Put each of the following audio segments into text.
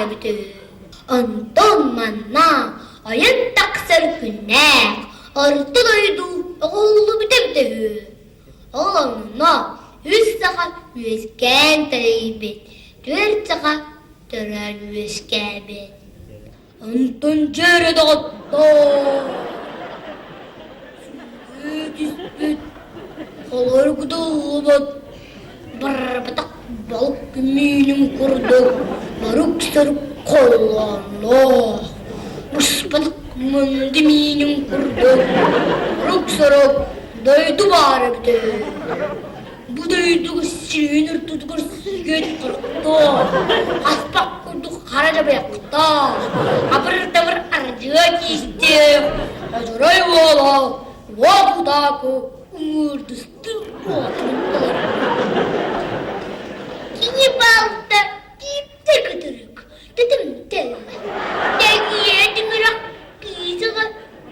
var bütün. Ondan manna ayın taksır günnek. Arıtı doydu oğlu bite. Oğlanına 100 sakat 100 gen taribet. 4 sakat 4 100 gebet. Ondan cere dağıttı. Süt Olur kudubat. Barbatak balık minim kurduk. Maruk sarıp kollanlah. Muspalık mandi minim kurduk. Maruk sarıp doydu bari bide. Bu doydu sinir tutukur süget kırıktı. Aspak kurduk karaca bayakta. Abır tavır arcığa kişti. Acuray vola. Vabu daku. Umurdustı oturdular. Kini balta dipte kıtırık. Dedim de. Deniye dimirak kıyıca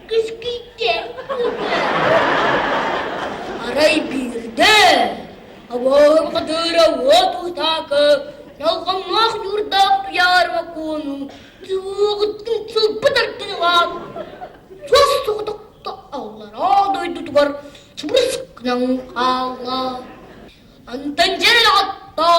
kız kıyıca. Aray bir de. Avam kadıra vatu takı. Nalgamah yurda duyar vakunu. Tuğuttun sıpıdırdın var. Sos tuğdukta ağlara doydudular. Çubrusk nang ağla. Antan jere atta.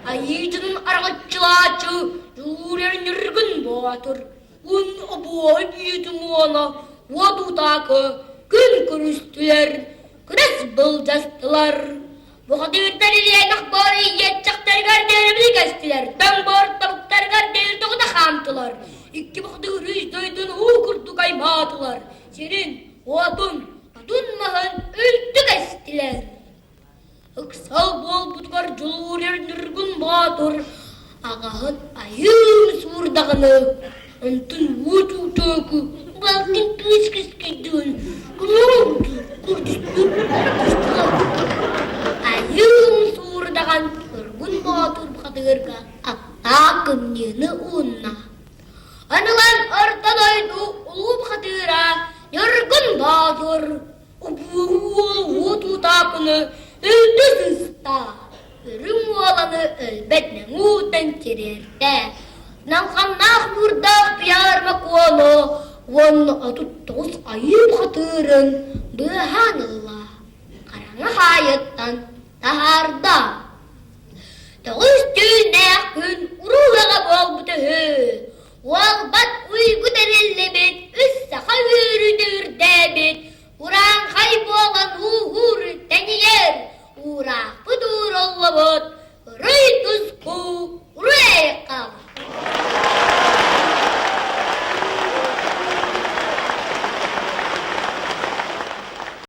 Ayıcının aracılaçı. Yurer nirgin batır. Un aboy yedim ona. Vadu takı. Gün kürüstüler. Kres bılcastılar. Bu kadirler ile nakbari yetecek tergar derimli kestiler. Tambor tabuk tergar değil doğuda kantılar. İki baktığı rüzdoydun ukurdu kaymatılar. Senin o adun mahın öldü kestiler. Aksal bol butkar julurer nirgun batur. Ağahın ayın surdağını. Antın vudu tökü. Balkin kıs kıs gidun. Kımurdu kurdustun. Ayın surdağın kırgun batur bakadırga. Aktakın yeni unna. Anılan ortadaydı ulu bakadırga. Nirgun batur. Ubuğul takını öldü sısta. Ürün olanı elbette muğden çirerde. Nankamnak burada piyarmak onu. Onu atuttoğuz ayıp hatırın. Bühanallah. Karanı hayattan taharda. Doğuz düğüne gün uruğuna bol bütühü. Valbat uygu derillebet. Üssaka yürüdür debet. Uran kaybolan uğur deniyer. Urak budur Allah'ın